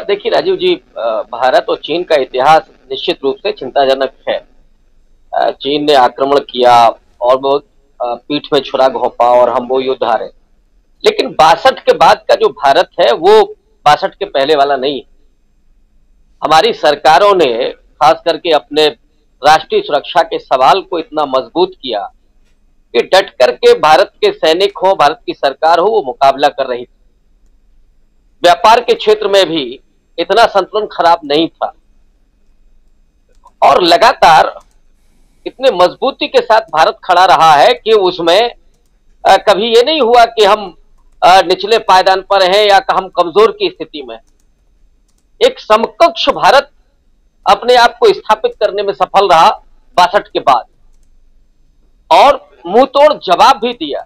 देखिए राजीव जी, भारत और चीन का इतिहास निश्चित रूप से चिंताजनक है। चीन ने आक्रमण किया और वो पीठ में छुरा घोंपा और हम वो युद्ध हारे। लेकिन 62 के बाद का जो भारत है वो 62 के पहले वाला नहीं है। हमारी सरकारों ने खास करके अपने राष्ट्रीय सुरक्षा के सवाल को इतना मजबूत किया कि डट करके भारत के सैनिक हो, भारत की सरकार हो, वो मुकाबला कर रही थी। व्यापार के क्षेत्र में भी इतना संतुलन खराब नहीं था और लगातार इतने मजबूती के साथ भारत खड़ा रहा है कि उसमें कभी ये नहीं हुआ कि हम निचले पायदान पर हैं या हम कमजोर की स्थिति में। एक समकक्ष भारत अपने आप को स्थापित करने में सफल रहा 62 के बाद और मुंह तोड़ जवाब भी दिया।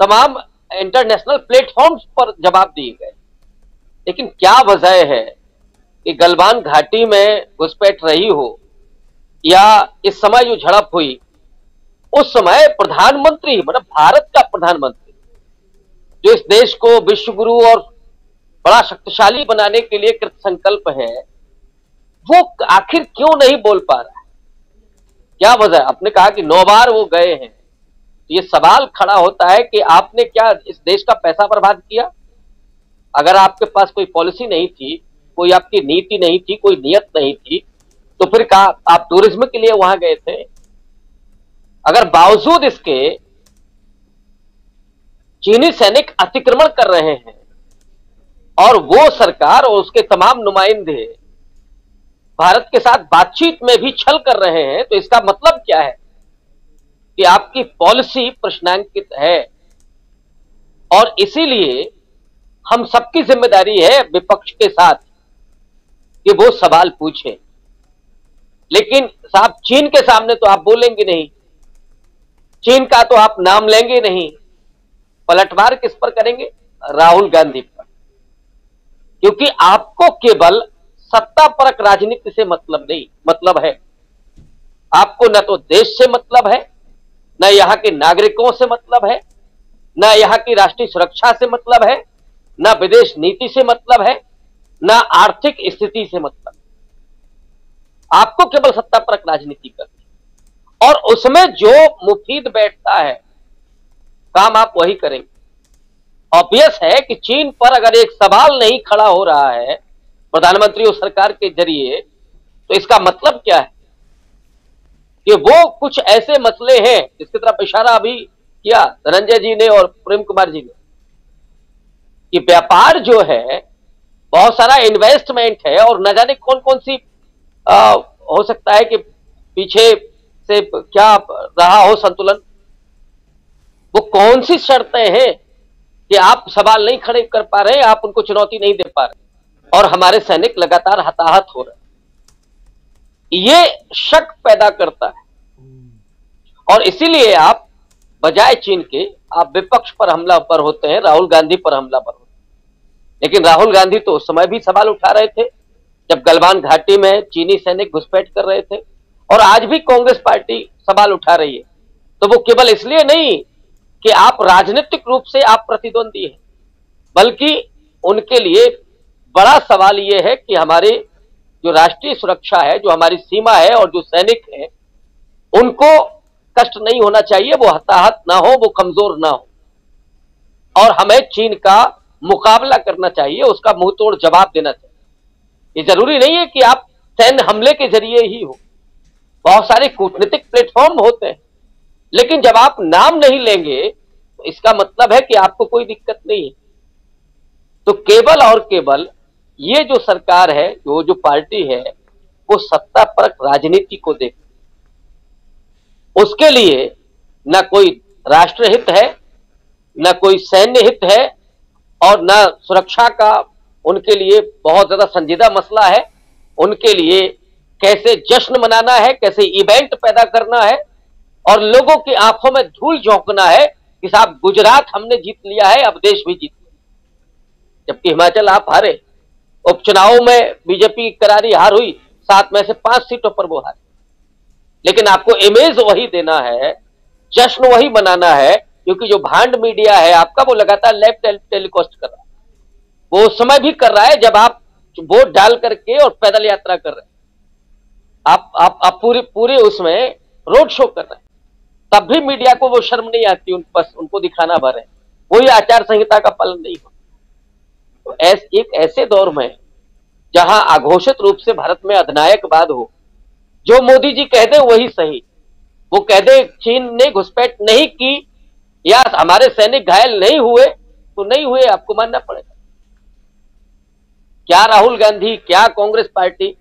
तमाम इंटरनेशनल प्लेटफॉर्म्स पर जवाब दिए गए। लेकिन क्या वजह है कि गलवान घाटी में घुसपैठ रही हो या इस समय जो झड़प हुई, उस समय प्रधानमंत्री, मतलब भारत का प्रधानमंत्री, जो इस देश को विश्व गुरु और बड़ा शक्तिशाली बनाने के लिए कृत संकल्प है, वो आखिर क्यों नहीं बोल पा रहा है? क्या वजह? आपने कहा कि 9 बार वो गए हैं। ये सवाल खड़ा होता है कि आपने क्या इस देश का पैसा बर्बाद किया? अगर आपके पास कोई पॉलिसी नहीं थी, कोई आपकी नीति नहीं थी, कोई नियत नहीं थी, तो फिर कहा आप टूरिज्म के लिए वहां गए थे? अगर बावजूद इसके चीनी सैनिक अतिक्रमण कर रहे हैं और वो सरकार और उसके तमाम नुमाइंदे भारत के साथ बातचीत में भी छल कर रहे हैं, तो इसका मतलब क्या है कि आपकी पॉलिसी प्रश्नांकित है। और इसीलिए हम सबकी जिम्मेदारी है विपक्ष के साथ कि वो सवाल पूछे। लेकिन साहब, चीन के सामने तो आप बोलेंगे नहीं, चीन का तो आप नाम लेंगे नहीं। पलटवार किस पर करेंगे? राहुल गांधी पर। क्योंकि आपको केवल सत्ता परक राजनीति से मतलब है। आपको न तो देश से मतलब है, न यहां के नागरिकों से मतलब है, न यहां की राष्ट्रीय सुरक्षा से मतलब है, न विदेश नीति से मतलब है, न आर्थिक स्थिति से मतलब। आपको केवल सत्ता परक राजनीति करनी और उसमें जो मुफीद बैठता है काम आप वही करेंगे। ऑब्वियस है कि चीन पर अगर एक सवाल नहीं खड़ा हो रहा है प्रधानमंत्री और सरकार के जरिए, तो इसका मतलब क्या है कि वो कुछ ऐसे मसले हैं जिसकी तरफ इशारा अभी किया धनंजय जी ने और प्रेम कुमार जी ने, कि व्यापार जो है, बहुत सारा इन्वेस्टमेंट है और न जाने कौन कौन सी हो सकता है कि पीछे से क्या रहा हो संतुलन। वो कौन सी शर्तें हैं कि आप सवाल नहीं खड़े कर पा रहे, आप उनको चुनौती नहीं दे पा रहे और हमारे सैनिक लगातार हताहत हो रहे हैं। ये शक पैदा करता है और इसीलिए आप बजाय चीन के आप विपक्ष पर हमला पर होते हैं, राहुल गांधी पर हमला पर होते हैं। लेकिन राहुल गांधी तो उस समय भी सवाल उठा रहे थे जब गलवान घाटी में चीनी सैनिक घुसपैठ कर रहे थे, और आज भी कांग्रेस पार्टी सवाल उठा रही है। तो वो केवल इसलिए नहीं कि आप राजनीतिक रूप से आप प्रतिद्वंदी हैं, बल्कि उनके लिए बड़ा सवाल यह है कि हमारे जो राष्ट्रीय सुरक्षा है, जो हमारी सीमा है और जो सैनिक हैं, उनको कष्ट नहीं होना चाहिए, वो हताहत ना हो, वो कमजोर ना हो और हमें चीन का मुकाबला करना चाहिए, उसका मुंह तोड़ जवाब देना चाहिए। ये जरूरी नहीं है कि आप सैन्य हमले के जरिए ही हो, बहुत सारे कूटनीतिक प्लेटफॉर्म होते हैं। लेकिन जब आप नाम नहीं लेंगे तो इसका मतलब है कि आपको कोई दिक्कत नहीं है। तो केवल और केवल ये जो सरकार है, जो पार्टी है, वो सत्ता परक राजनीति को देख, उसके लिए न कोई राष्ट्रहित है, न कोई सैन्य हित है और न सुरक्षा का उनके लिए बहुत ज्यादा संजीदा मसला है। उनके लिए कैसे जश्न मनाना है, कैसे इवेंट पैदा करना है और लोगों की आंखों में धूल झोंकना है कि साहब गुजरात हमने जीत लिया है, अब देश भी जीत लिया। जबकि हिमाचल आप हारे, उपचुनावों में बीजेपी की करारी हार हुई, 7 में से 5 सीटों पर वो हारे। लेकिन आपको इमेज वही देना है, जश्न वही मनाना है, क्योंकि जो भांड मीडिया है आपका वो लगातार लाइव टेलीकास्ट कर रहा है। वो उस समय भी कर रहा है जब आप वोट डाल करके और पैदल यात्रा कर रहे हैं। आप पूरे पूरे उसमें रोड शो कर रहे हैं, तब भी मीडिया को वो शर्म नहीं आती, बस उनको दिखाना भर है, वही आचार संहिता का पालन नहीं हो। तो एक ऐसे दौर में जहां अघोषित रूप से भारत में अधिनायकवाद हो, जो मोदी जी कह दे वही सही, वो कह दे चीन ने घुसपैठ नहीं की या हमारे सैनिक घायल नहीं हुए तो नहीं हुए, आपको मानना पड़ेगा। क्या राहुल गांधी, क्या कांग्रेस पार्टी,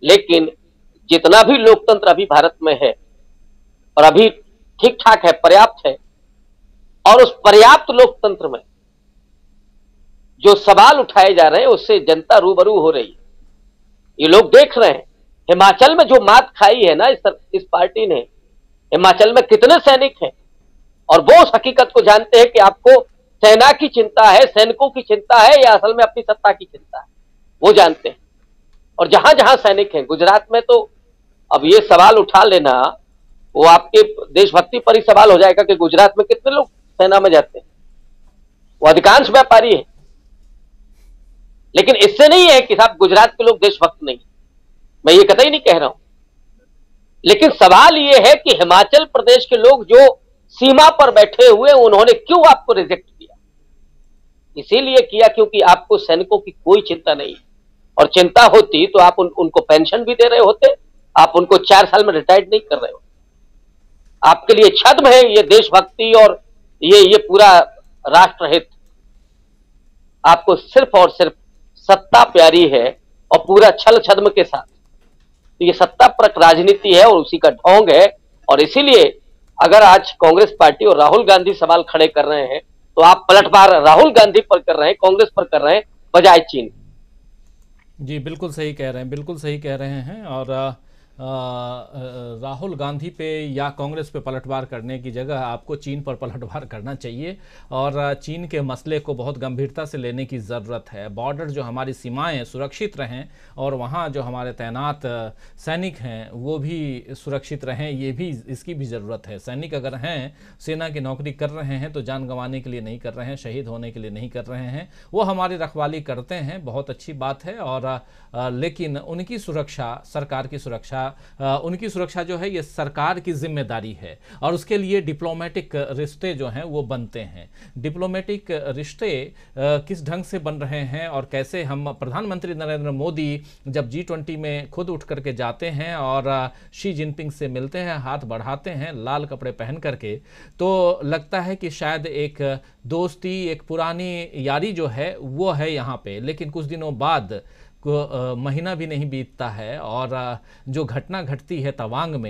लेकिन जितना भी लोकतंत्र अभी भारत में है और अभी ठीक ठाक है, पर्याप्त है, और उस पर्याप्त लोकतंत्र में जो सवाल उठाए जा रहे हैं उससे जनता रूबरू हो रही है। ये लोग देख रहे हैं हिमाचल में जो मात खाई है ना इस पार्टी ने, हिमाचल में कितने सैनिक हैं, और वो उस हकीकत को जानते हैं कि आपको सेना की चिंता है, सैनिकों की चिंता है या असल में अपनी सत्ता की चिंता है, वो जानते हैं। और जहां जहां सैनिक हैं, गुजरात में तो अब ये सवाल उठा लेना वो आपके देशभक्ति पर ही सवाल हो जाएगा कि गुजरात में कितने लोग सेना में जाते हैं, वो अधिकांश व्यापारी है। लेकिन इससे नहीं है कि साहब गुजरात के लोग देशभक्त नहीं, मैं ये कतई नहीं कह रहा हूं, लेकिन सवाल ये है कि हिमाचल प्रदेश के लोग जो सीमा पर बैठे हुए उन्होंने क्यों आपको रिजेक्ट किया? इसीलिए किया क्योंकि आपको सैनिकों की कोई चिंता नहीं है, और चिंता होती तो आप उनको पेंशन भी दे रहे होते, आप उनको 4 साल में रिटायर्ड नहीं कर रहे हो। आपके लिए छद्म है ये देशभक्ति और ये पूरा राष्ट्रहित, आपको सिर्फ और सिर्फ सत्ता प्यारी है और पूरा छल छद्म के साथ। तो ये सत्ता परक राजनीति है और उसी का ढोंग है, और इसीलिए अगर आज कांग्रेस पार्टी और राहुल गांधी सवाल खड़े कर रहे हैं तो आप पलटवार राहुल गांधी पर कर रहे हैं, कांग्रेस पर कर रहे हैं, बजाय चीन। जी बिल्कुल सही कह रहे हैं, बिल्कुल सही कह रहे हैं। और राहुल गांधी पे या कांग्रेस पे पलटवार करने की जगह आपको चीन पर पलटवार करना चाहिए, और चीन के मसले को बहुत गंभीरता से लेने की ज़रूरत है। बॉर्डर जो हमारी सीमाएं सुरक्षित रहें और वहाँ जो हमारे तैनात सैनिक हैं वो भी सुरक्षित रहें, ये भी इसकी भी ज़रूरत है। सैनिक अगर हैं, सेना की नौकरी कर रहे हैं तो जान गंवाने के लिए नहीं कर रहे हैं, शहीद होने के लिए नहीं कर रहे हैं, वो हमारी रखवाली करते हैं, बहुत अच्छी बात है। और लेकिन उनकी सुरक्षा, सरकार की सुरक्षा, उनकी सुरक्षा जो है ये सरकार की जिम्मेदारी है, और उसके लिए डिप्लोमेटिक रिश्ते जो हैं वो बनते हैं। डिप्लोमेटिक रिश्ते किस ढंग से बन रहे हैं और कैसे, हम प्रधानमंत्री नरेंद्र मोदी जब G20 में खुद उठ करके जाते हैं और शी जिनपिंग से मिलते हैं, हाथ बढ़ाते हैं लाल कपड़े पहन करके, तो लगता है कि शायद एक दोस्ती, एक पुरानी यारी जो है वो है यहाँ पे। लेकिन कुछ दिनों बाद महीना भी नहीं बीतता है और जो घटना घटती है तवांग में,